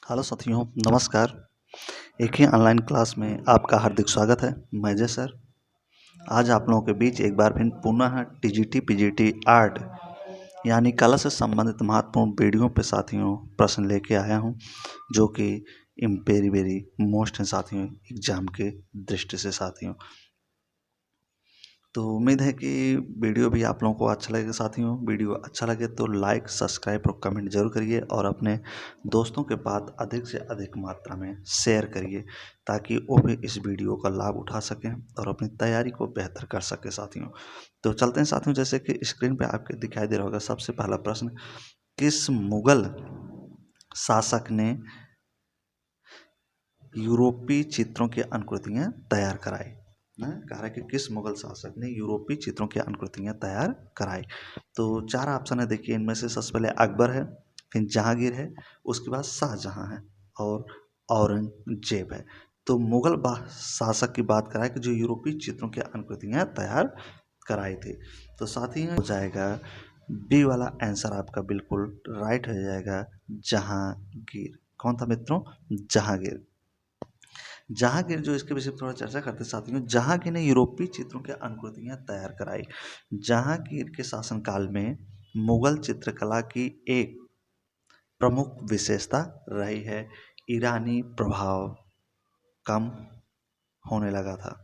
Hello साथियों, नमस्कार। एक ही ऑनलाइन क्लास में आपका हार्दिक स्वागत है। मैं जय सर। आज आप लोगों के बीच एक बार फिर पुनः टीजीटी पीजीटी आर्ट यानी कला से संबंधित महत्वपूर्ण वीडियो पे साथियों प्रश्न लेके आया हूँ, जो कि वेरी वेरी मोस्ट हैं साथियों एग्जाम के दृष्टि से साथियों। तो उम्मीद है कि वीडियो भी आप लोगों को अच्छा लगेगा साथियों। वीडियो अच्छा लगे तो लाइक, सब्सक्राइब और कमेंट जरूर करिए और अपने दोस्तों के पास अधिक से अधिक मात्रा में शेयर करिए, ताकि वो भी इस वीडियो का लाभ उठा सकें और अपनी तैयारी को बेहतर कर सके साथियों। तो चलते हैं साथियों, जैसे कि स्क्रीन पे आपके दिखाई दे रहा होगा। सबसे पहला प्रश्न, किस मुगल शासक ने यूरोपीय चित्रों की अनुकृतियाँ तैयार कराई? कह रहा है कि किस मुगल शासक ने यूरोपीय चित्रों की अनुकृतियाँ तैयार कराई? तो चार ऑप्शन है, देखिए। इनमें से सबसे पहले अकबर है, फिर जहांगीर है, उसके बाद शाहजहां है और औरंगजेब है। तो मुगल शासक की बात कराए कि जो यूरोपीय चित्रों की अनुकृतियाँ तैयार कराई थी। तो साथ ही हो जाएगा बी वाला आंसर आपका बिल्कुल राइट हो जाएगा, जहांगीर। कौन था मित्रों? जहांगीर। जहांगीर जो इसके विषय में थोड़ा चर्चा करते साथियों। जहांगीर ने यूरोपीय चित्रों की अनुकृतियां तैयार कराई। जहांगीर के शासनकाल में मुगल चित्रकला की एक प्रमुख विशेषता रही है, ईरानी प्रभाव कम होने लगा था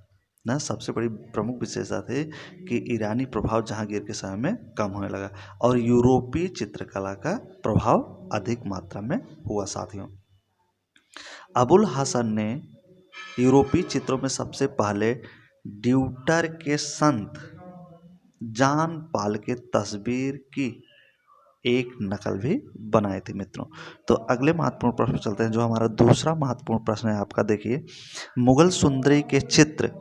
ना। सबसे बड़ी प्रमुख विशेषता थी कि ईरानी प्रभाव जहांगीर के समय में कम होने लगा और यूरोपीय चित्रकला का प्रभाव अधिक मात्रा में हुआ साथियों। अबुल हसन ने यूरोपीय चित्रों में सबसे पहले ड्यूटर के संत जान पाल के तस्वीर की एक नकल भी बनाए थे मित्रों। तो अगले महत्वपूर्ण प्रश्न चलते हैं, जो हमारा दूसरा महत्वपूर्ण प्रश्न है आपका। देखिए, मुगल सुंदरी के चित्र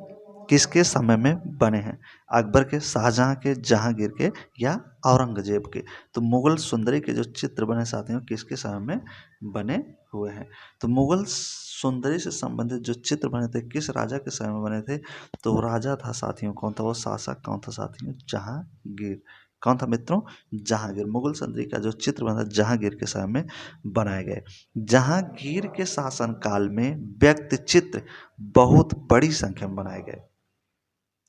किसके समय में बने हैं? अकबर के, शाहजहां के, जहांगीर के या औरंगजेब के? तो मुगल सुंदरी के जो चित्र बने साथियों किसके समय में बने हुए हैं? तो मुगल सुंदरी से संबंधित जो चित्र बने थे किस राजा के समय में बने थे? तो राजा था साथियों, कौन था वो शासक? कौन था साथियों? जहांगीर। कौन था मित्रों? जहांगीर। मुगल सुंदरी का जो चित्र बना जहांगीर के समय में बनाए गए। जहांगीर के शासनकाल में व्यक्ति चित्र बहुत बड़ी संख्या में बनाए गए,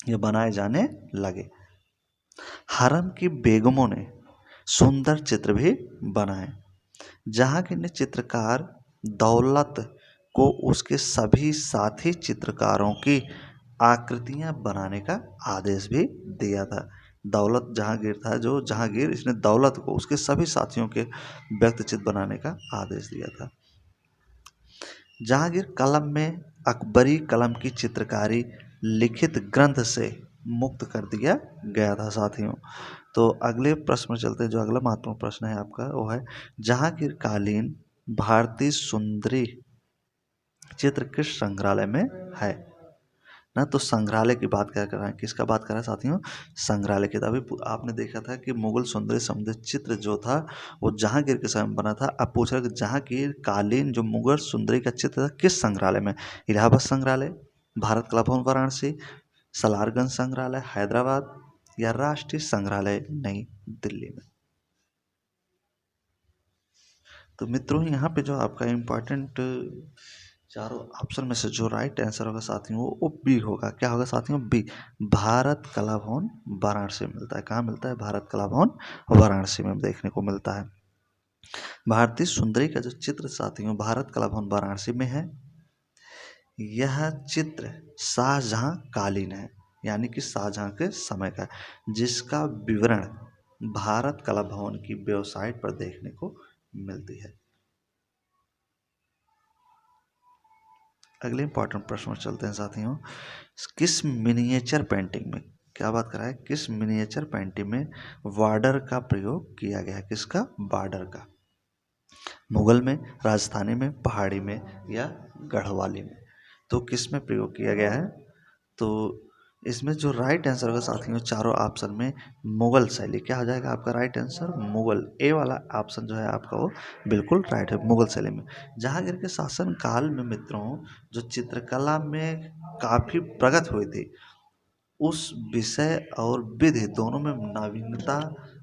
ये बनाए जाने लगे। हरम की बेगमों ने सुंदर चित्र भी बनाए। जहांगीर ने चित्रकार दौलत को उसके सभी साथी चित्रकारों की आकृतियां बनाने का आदेश भी दिया था। दौलत जहांगीर था, जो जहांगीर, इसने दौलत को उसके सभी साथियों के व्यक्तिचित्र बनाने का आदेश दिया था। जहांगीर कलम में अकबरी कलम की चित्रकारी लिखित ग्रंथ से मुक्त कर दिया गया था साथियों। तो अगले प्रश्न में चलते हैं। जो अगला महत्वपूर्ण प्रश्न है आपका वो है, जहांगीर कालीन भारतीय सुंदरी चित्र किस संग्रहालय में है ना? तो संग्रहालय की बात कर रहे हैं। किसका बात कर रहे हैं साथियों? संग्रहालय की। अभी आपने देखा था कि मुगल सुंदरी संबंधित चित्र जो था वो जहांगीर के समय में बना था। अब पूछ रहे कि जहांगीर कालीन जो मुगल सुंदरी का चित्र था किस संग्रहालय में? इलाहाबाद संग्रहालय, भारत कला भवन वाराणसी, सलारगंज संग्रहालय हैदराबाद या राष्ट्रीय संग्रहालय नई दिल्ली में? तो मित्रों, यहाँ पे जो आपका इम्पोर्टेंट चारों ऑप्शन में से जो राइट आंसर होगा साथियों वो बी होगा। क्या होगा साथियों? बी। भारत कला भवन वाराणसी में मिलता है। कहाँ मिलता है? भारत कला भवन वाराणसी में देखने को मिलता है। भारतीय सुंदरी का जो चित्र साथियों भारत कला भवन वाराणसी में है। यह चित्र शाहजहां कालीन है, यानी कि शाहजहां के समय का, जिसका विवरण भारत कला भवन की वेबसाइट पर देखने को मिलती है। अगले इंपॉर्टेंट प्रश्न में चलते हैं साथियों। किस मिनिएचर पेंटिंग में, क्या बात कर रहा है, किस मिनिएचर पेंटिंग में बॉर्डर का प्रयोग किया गया है? किसका? बॉर्डर का। मुगल में, राजस्थानी में, पहाड़ी में या गढ़वाली में? तो किस में प्रयोग किया गया है? तो इसमें जो राइट आंसर होगा साथियों चारों ऑप्शन में मुगल शैली। क्या हो जाएगा आपका राइट आंसर? मुगल। ए वाला ऑप्शन जो है आपका वो बिल्कुल राइट है, मुगल शैली में। जहांगीर के शासन काल में मित्रों जो चित्रकला में काफ़ी प्रगति हुई थी, उस विषय और विधि दोनों में नवीनता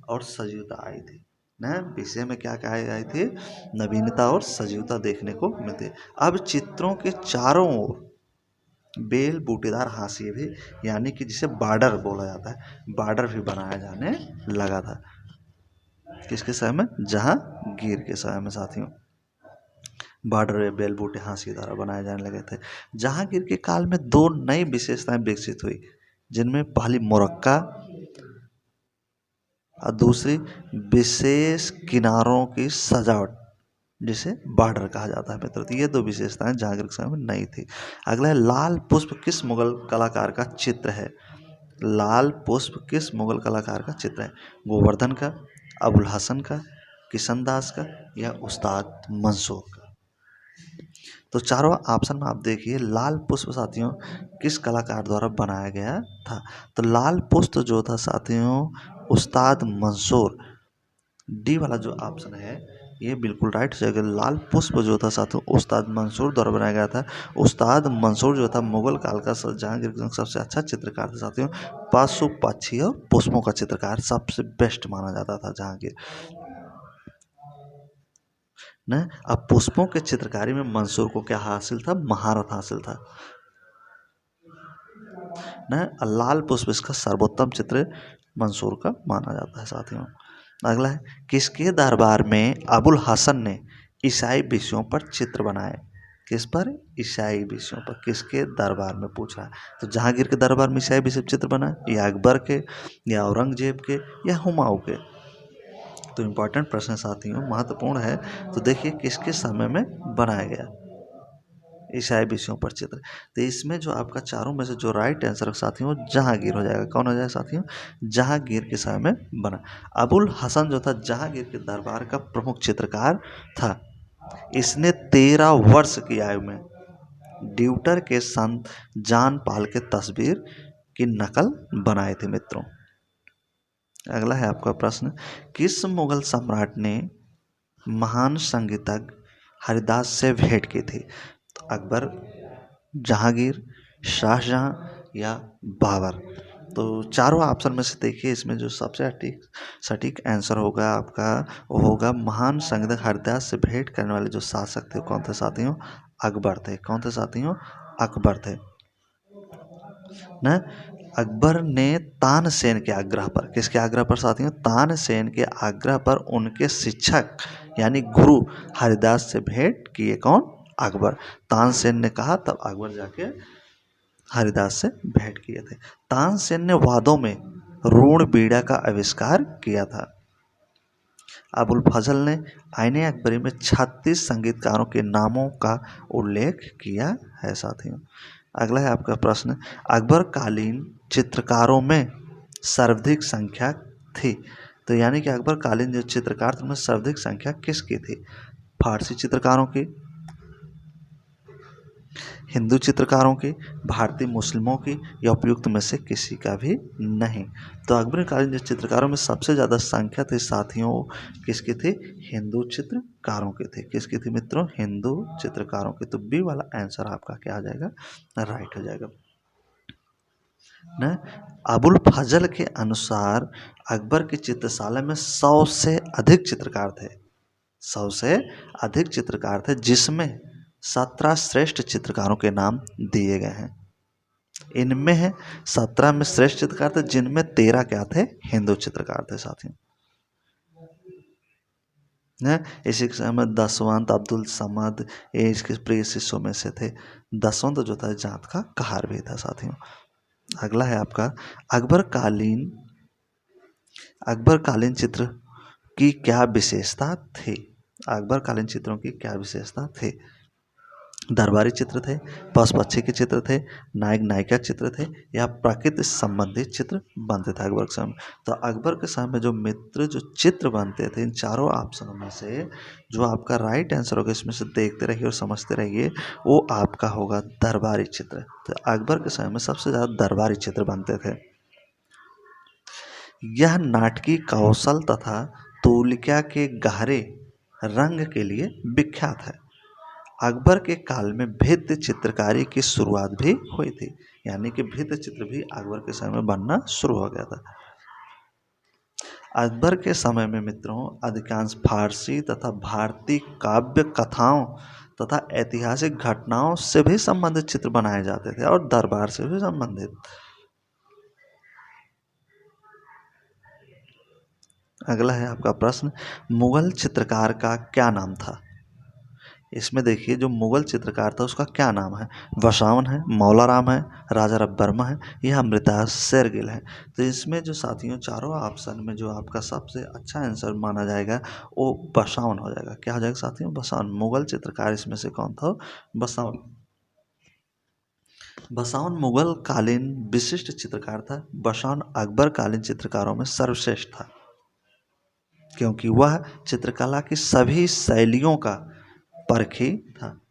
और सजीवता आई थी। ना विषय में क्या कहा गई थी, नवीनता और सजीवता देखने को मिलती। अब चित्रों के चारों ओर बेल बूटेदार हाशिए भी, यानी कि जिसे बॉर्डर बोला जाता है, बॉर्डर भी बनाया जाने लगा था। किसके समय में, जहांगीर के समय में साथियों बॉर्डर बेल बूटे हाशिए द्वारा बनाए जाने लगे थे। जहांगीर के काल में दो नई विशेषताएं विकसित हुई, जिनमें पहली मुरक्का और दूसरी विशेष किनारों की सजावट, जिसे बॉर्डर कहा जाता है मित्रों। तो ये दो विशेषताएं जहांगीर के समय में नई थी। अगला है, लाल पुष्प किस मुगल कलाकार का चित्र है। लाल पुष्प किस मुगल कलाकार का चित्र है, गोवर्धन का, अबुल हसन का, किशन दास का, या उस्ताद मंसूर का। तो चारों ऑप्शन में आप देखिए, लाल पुष्प साथियों किस कलाकार द्वारा बनाया गया था। तो लाल पुष्प जो था साथियों, उस्ताद मंसूर, डी वाला जो ऑप्शन है ये बिल्कुल राइट हो जाएगा। लाल पुष्प जो था साथियों उस्ताद मंसूर द्वारा बनाया गया था। उस्ताद मंसूर जो था मुगल काल का जहांगीर का सबसे अच्छा चित्रकार था साथियों। पशु पक्षी और पुष्पों का चित्रकार सबसे बेस्ट माना जाता था जहांगीर न। अब पुष्पों के चित्रकारी में मंसूर को क्या हासिल था, महारत हासिल था न। लाल पुष्प इसका सर्वोत्तम चित्र मंसूर का माना जाता है साथियों। अगला है, किसके दरबार में अबुल हसन ने ईसाई विषयों पर चित्र बनाए। किस पर, ईसाई विषयों पर। किसके दरबार में पूछ रहा है, तो जहांगीर के दरबार में ईसाई विषय चित्र बना, या अकबर के, या औरंगजेब के, या हुमायूं के। तो इम्पोर्टेंट प्रश्न साथियों, महत्वपूर्ण है। तो देखिए किसके समय में बनाया गया ईसाई विषयों पर चित्र। तो इसमें जो आपका चारों में से जो राइट आंसर साथियों जहांगीर हो जाएगा। कौन हो जाएगा साथियों, जहांगीर के समय में बना। अबुल हसन जो था जहांगीर के दरबार का प्रमुख चित्रकार था। इसने 13 वर्ष की आयु में ड्यूटर के संत जान पाल के तस्वीर की नकल बनाए थे मित्रों। अगला है आपका प्रश्न, किस मुगल सम्राट ने महान संगीतज्ञ हरिदास से भेंट की थी। तो अकबर, जहांगीर, शाहजहां, या बाबर। तो चारों ऑप्शन में से देखिए, इसमें जो सबसे सटीक आंसर होगा आपका वो होगा महान संगीतज्ञ हरिदास से भेंट करने वाले जो शासक थे कौन थे साथियों, अकबर थे। कौन थे साथियों, अकबर थे न। अकबर ने तानसेन के आग्रह पर, किसके आग्रह पर साथियों, तानसेन के आग्रह पर उनके शिक्षक यानी गुरु हरिदास से भेंट किए। कौन, अकबर। तानसेन ने कहा तब अकबर जाके हरिदास से भेंट किए थे। तानसेन ने वादों में ऋण बीड़ा का आविष्कार किया था। अबुल फजल ने आईने अकबरी में 36 संगीतकारों के नामों का उल्लेख किया है साथियों। अगला है आपका प्रश्न, अकबर कालीन चित्रकारों में सर्वाधिक संख्या थी। तो यानी कि अकबर कालीन जो चित्रकार थे उनमें सर्वाधिक संख्या किसकी थी, फारसी चित्रकारों की, हिंदू चित्रकारों की, भारतीय मुस्लिमों की, या उपयुक्त में से किसी का भी नहीं। तो अकबर कालीन जो चित्रकारों में सबसे ज़्यादा संख्या थी साथियों किसकी थी, हिंदू चित्रकारों की थी। किसकी थी मित्रों, हिंदू चित्रकारों की। तो बी वाला आंसर आपका क्या आ जाएगा, राइट हो जाएगा न। अबुल फजल के अनुसार अकबर की चित्रशाला में 100 से अधिक चित्रकार थे। 100 से अधिक चित्रकार थे, जिसमें 17 श्रेष्ठ चित्रकारों के नाम दिए गए हैं। इनमें है 17 में श्रेष्ठ चित्रकार थे, जिनमें 13 क्या थे, हिंदू चित्रकार थे साथियों। इसी के समय दसवंत अब्दुल समद ये इसके प्रिय शिष्यों में से थे। दसवंत जो था जात का कहार भी था साथियों। अगला है आपका, अकबर कालीन चित्र की क्या विशेषता थी। अकबर कालीन चित्रों की क्या विशेषता थी, दरबारी चित्र थे, पशु पक्षी के चित्र थे, नायक नायिका चित्र थे, या प्रकृति संबंधित चित्र बनते थे अकबर के समय। तो अकबर के समय में जो मित्र जो चित्र बनते थे इन चारों ऑप्शनों में से जो आपका राइट आंसर होगा, इसमें से देखते रहिए और समझते रहिए, वो आपका होगा दरबारी चित्र। तो अकबर के समय में सबसे ज़्यादा दरबारी चित्र बनते थे। यह नाटकीय कौशल तथा तूलिका के गहरे रंग के लिए विख्यात है। अकबर के काल में भित्ति चित्रकारी की शुरुआत भी हुई थी, यानी कि भित्ति चित्र भी अकबर के समय में बनना शुरू हो गया था। अकबर के समय में मित्रों अधिकांश फारसी तथा भारतीय काव्य कथाओं तथा ऐतिहासिक घटनाओं से भी संबंधित चित्र बनाए जाते थे और दरबार से भी संबंधित। अगला है आपका प्रश्न, मुगल चित्रकार का क्या नाम था? इसमें देखिए जो मुगल चित्रकार था उसका क्या नाम है? बसवान है, मौला राम है, राजा रविवर्मा है या अमृता शेरगिल है? तो इसमें जो साथियों चारों ऑप्शन में जो आपका सबसे अच्छा आंसर माना जाएगा वो बसवान हो जाएगा। क्या हो जाएगा साथियों? बसवान। मुगल चित्रकार इसमें से कौन था? बसवान। बसवान मुगल कालीन विशिष्ट चित्रकार था। बसवान अकबर कालीन चित्रकारों में सर्वश्रेष्ठ था क्योंकि वह चित्रकला की सभी शैलियों का परखी था।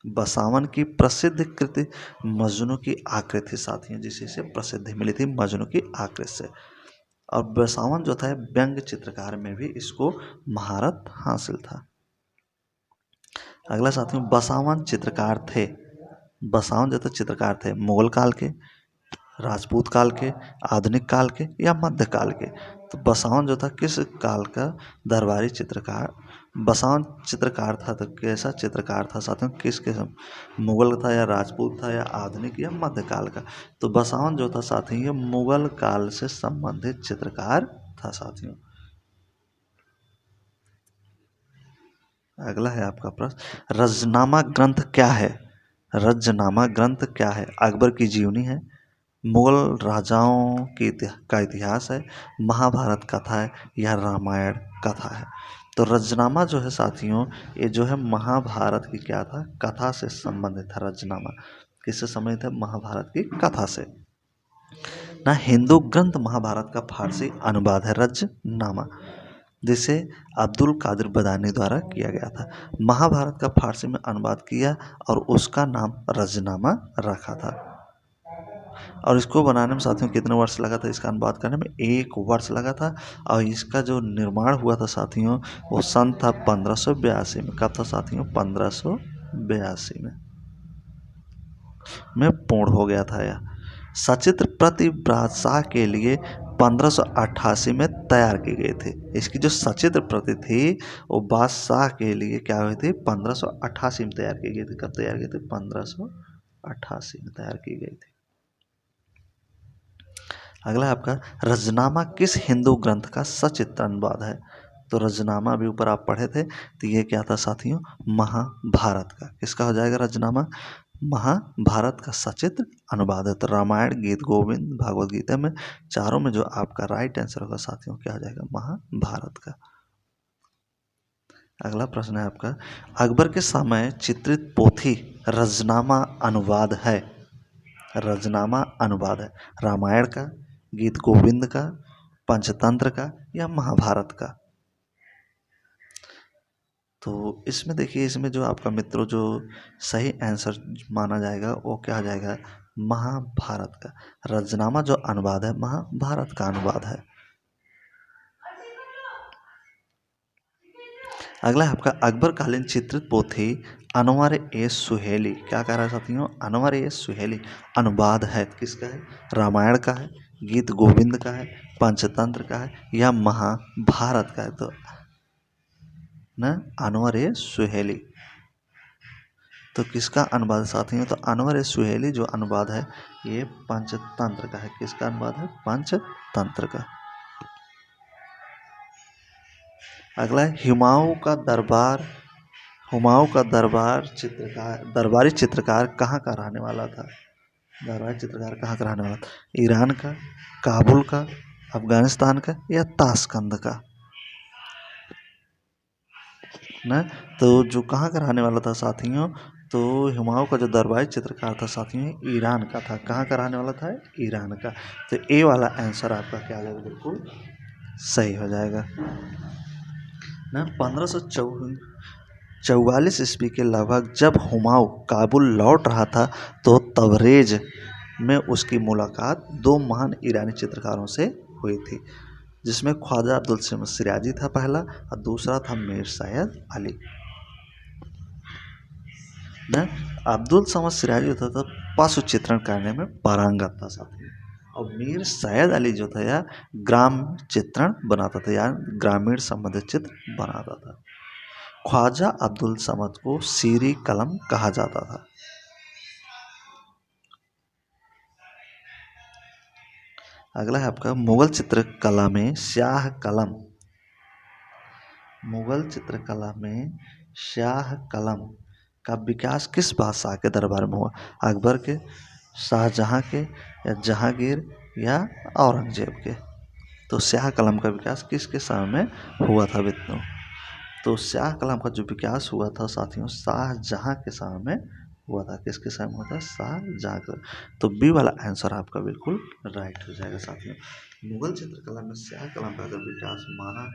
बसवान की प्रसिद्ध कृति मजनू की आकृति साथियों, जिसे प्रसिद्धि मिली थी मजनू की आकृति से। और बसवान जो था व्यंग चित्रकार में भी इसको महारत हासिल था। अगला साथियों, बसवान चित्रकार थे, बसवान जो थे चित्रकार थे मुगल काल के, राजपूत काल के, आधुनिक काल के या मध्य काल के? तो बसवान जो था किस काल का दरबारी चित्रकार? बसवान चित्रकार था तो कैसा चित्रकार था साथियों? किस किस्म? मुगल था या राजपूत था या आधुनिक या मध्यकाल का? तो बसवान जो था साथियों ये मुगल काल से संबंधित चित्रकार था साथियों। अगला है आपका प्रश्न, रजनामा ग्रंथ क्या है? रजनामा ग्रंथ क्या है? अकबर की जीवनी है, मुगल राजाओं का इतिहास है, महाभारत कथा है या रामायण कथा है? तो रजनामा जो है साथियों ये जो है महाभारत की क्या था? कथा से संबंधित था रजनामा। किससे संबंधित है? महाभारत की कथा से। ना हिंदू ग्रंथ महाभारत का फारसी अनुवाद है रजनामा, जिसे अब्दुल कादिर बदानी द्वारा किया गया था। महाभारत का फारसी में अनुवाद किया और उसका नाम रजनामा रखा था। और इसको बनाने में साथियों कितने वर्ष लगा था? इसका अनुवाद करने में 1 वर्ष लगा था। और इसका जो निर्माण हुआ था साथियों वो सन था 1582 में। कब था साथियों? 1582 में पूर्ण हो गया था यह। सचित्र प्रति बादशाह के लिए 1588 में तैयार की गई थी। इसकी जो सचित्र प्रति थी वो बादशाह के लिए क्या हुई थी? 1588 में तैयार की गई थी। कब तैयार की थी? 1588 में तैयार की गई थी। अगला है आपका, रजनामा किस हिंदू ग्रंथ का सचित्र अनुवाद है? तो रजनामा भी ऊपर आप पढ़े थे तो ये क्या था साथियों? महाभारत का। किसका हो जाएगा रजनामा? महाभारत का सचित्र अनुवाद है। तो रामायण, गीत गोविंद, भागवत गीता में चारों में जो आपका राइट आंसर होगा साथियों क्या हो जाएगा? महाभारत का। अगला प्रश्न है आपका, अकबर के समय चित्रित पोथी रजनामा अनुवाद है। रजनामा अनुवाद है रामायण का, गीत गोविंद का, पंचतंत्र का या महाभारत का? तो इसमें देखिए इसमें जो आपका मित्रों जो सही आंसर माना जाएगा वो क्या आ जाएगा? महाभारत का। रजनामा जो अनुवाद है महाभारत का अनुवाद है। अगला है आपका, अकबर कालीन चित्रित पोथी अनवर ए सुहेली, क्या कह रहा है साथियों? अनवर ए सुहेली अनुवाद है किसका है? रामायण का है, गीत गोविंद का है, पंचतंत्र का है या महाभारत का है? तो ना अनवर ए सुहेली। तो किसका अनुवाद साथियों? तो अनवर ए सुहेली जो अनुवाद है ये पंचतंत्र का है। किसका अनुवाद है? पंचतंत्र का। अगला है, हुमायूं का दरबारी चित्रकार कहाँ का रहने वाला था? दरबारी चित्रकार कहाँ का रहने वाला था? ईरान का, काबुल का, अफगानिस्तान का या ताशकंद का? ना तो जो कहाँ का रहने वाला था साथियों? तो हुमायूं का जो दरबारी चित्रकार था साथियों ईरान का था। कहाँ का रहने वाला था? ईरान का। तो ए वाला आंसर आपका क्या आ जाएगा? बिल्कुल सही हो जाएगा ना। 1544 ईस्वी के लगभग जब हुमायूं काबुल लौट रहा था तो तबरेज में उसकी मुलाकात 2 महान ईरानी चित्रकारों से हुई थी, जिसमें ख्वाजा अब्दुल समद सिराजी था पहला और दूसरा था मीर सैयद अली। ना अब्दुल समद सिराजी होता था पशु चित्रण करने में पारंगत था साथियों। और मीर सैयद अली जो था यह ग्राम चित्रण बनाता था, या ग्रामीण संबंधित चित्र बनाता था। ख्वाजा अब्दुल समद को सीरी कलम कहा जाता था। अगला है आपका मुगल चित्रकला में स्याह कलम। मुगल चित्रकला में स्याह कलम का विकास किस बादशाह के दरबार में हुआ? अकबर के, शाहजहां के, या जहांगीर, या औरंगजेब के? तो स्याह कलम का विकास किसके समय में हुआ था मित्रों? तो स्याह कलम का जो विकास हुआ था साथियों, शाहजहां के समय में हुआ था। किसके समय में हुआ था? शाहजहां का। तो बी वाला आंसर आपका बिल्कुल राइट हो जाएगा साथियों। मुगल चित्रकला में स्याह कलम का अगर विकास माना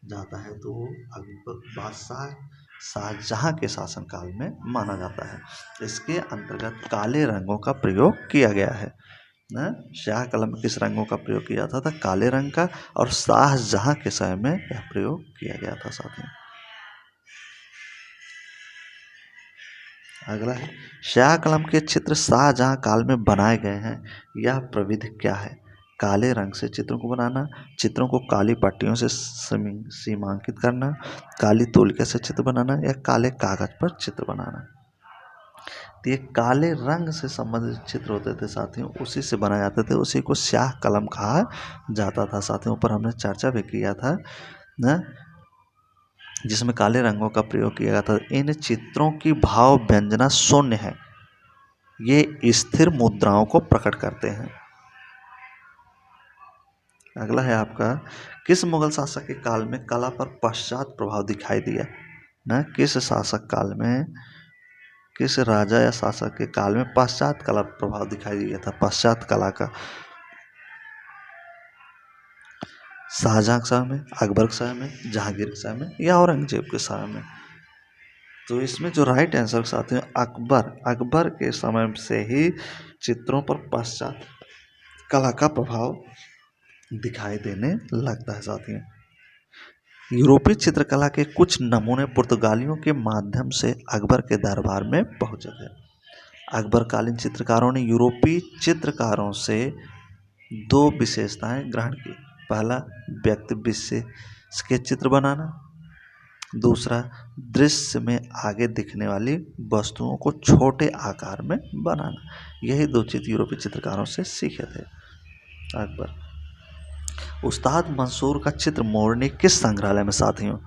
जाता है तो अकबर बादशाह शाहजहां के शासनकाल में माना जाता है। इसके अंतर्गत काले रंगों का प्रयोग किया गया है ना। स्याह कलम में किस रंगों का प्रयोग किया जाता था? काले रंग का, और शाहजहां के समय में यह प्रयोग किया गया था साथियों। अगला है स्याह कलम के चित्र शाहजहां काल में बनाए गए हैं, यह प्रविधि क्या है? काले रंग से चित्रों को बनाना, चित्रों को काली पट्टियों से सीमांकित करना, काली तौलिया से चित्र बनाना, या काले कागज पर चित्र बनाना? तो ये काले रंग से संबंधित चित्र होते थे साथियों, उसी से बनाए जाते थे, उसी को स्याह कलम कहा जाता था साथियों। ऊपर हमने चर्चा भी किया था ना, जिसमें काले रंगों का प्रयोग किया गया था। इन चित्रों की भाव व्यंजना शून्य है, ये स्थिर मुद्राओं को प्रकट करते हैं। अगला है आपका किस मुगल शासक के काल में कला पर पश्चात प्रभाव दिखाई दिया ना? किस शासक काल में, किस राजा या शासक के काल में पश्चात कला प्रभाव दिखाई दिया था? पश्चात कला का शाहजहां के समय में, अकबर के समय में, जहांगीर के समय में, या औरंगजेब के समय में? तो इसमें जो राइट आंसर साथियों अकबर के समय से ही चित्रों पर पश्चात कला का प्रभाव दिखाई देने लगता है साथियों। यूरोपीय चित्रकला के कुछ नमूने पुर्तगालियों के माध्यम से अकबर के दरबार में पहुंचे थे। अकबरकालीन चित्रकारों ने यूरोपीय चित्रकारों से दो विशेषताएं ग्रहण की। पहला, व्यक्ति विशेष के चित्र बनाना, दूसरा, दृश्य में आगे दिखने वाली वस्तुओं को छोटे आकार में बनाना। यही दो चीज यूरोपीय चित्रकारों से सीखे थे अकबर। उस्ताद मंसूर का चित्र मोरनी किस संग्रहालय में साथियों?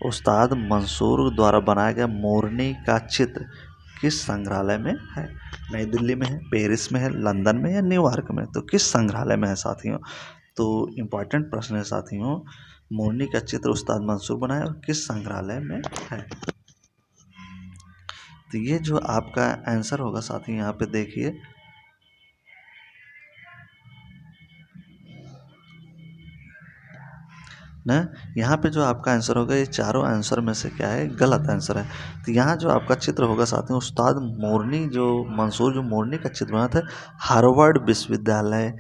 उस्ताद मंसूर द्वारा बनाया गया मोरनी का चित्र किस संग्रहालय में है? नई दिल्ली में है, पेरिस में है, लंदन में, या न्यूयॉर्क में? तो किस संग्रहालय में है साथियों? तो इम्पॉर्टेंट प्रश्न है साथियों, मोरनी का चित्र उस्ताद मंसूर बनाया और किस संग्रहालय में है? तो ये जो आपका आंसर होगा साथियों, यहाँ पे देखिए ना, यहाँ पे जो आपका आंसर होगा, ये चारों आंसर में से क्या है? गलत आंसर है। तो यहाँ जो आपका चित्र होगा साथियों, उस्ताद मोरनी जो मंसूर जो मोरनी का चित्र बना था, हार्वर्ड विश्वविद्यालय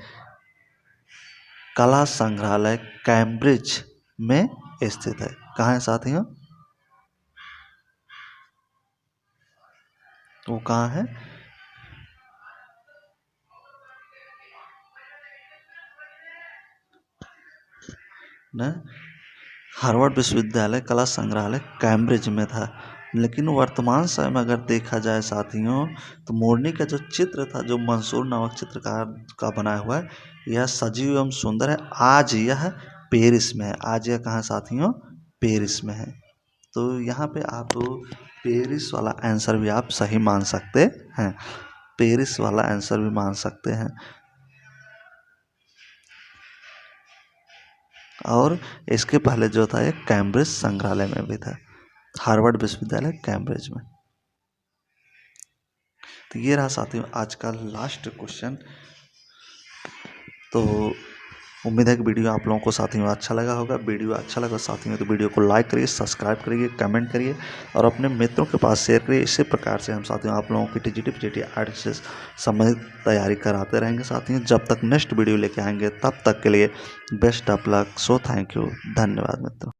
कला संग्रहालय कैम्ब्रिज में स्थित है। कहाँ है साथियों? वो कहाँ है? ना, हार्वर्ड विश्वविद्यालय कला संग्रहालय कैम्ब्रिज में था। लेकिन वर्तमान समय में अगर देखा जाए साथियों, तो मोरनी का जो चित्र था, जो मंसूर नामक चित्रकार का बनाया हुआ है, यह सजीव एवं सुंदर है। आज यह पेरिस में है। आज यह कहाँ साथियों? पेरिस में है। तो यहाँ पे आप पेरिस वाला आंसर भी आप सही मान सकते हैं। पेरिस वाला आंसर भी मान सकते हैं। और इसके पहले जो था ये कैम्ब्रिज संग्रहालय में भी था, हार्वर्ड विश्वविद्यालय कैम्ब्रिज में। तो ये रहा साथियों आज का लास्ट क्वेश्चन। तो उम्मीद है कि वीडियो आप लोगों को साथियों अच्छा लगा होगा। वीडियो अच्छा लगा साथियों तो वीडियो को लाइक करिए, सब्सक्राइब करिए, कमेंट करिए और अपने मित्रों के पास शेयर करिए। इसी प्रकार से हम साथियों आप लोगों की टीजीटी पीजीटी आर्ट से संबंधित तैयारी कराते रहेंगे साथियों। जब तक नेक्स्ट वीडियो लेके आएंगे तब तक के लिए best of luck. So thank you, धन्यवाद मित्रों।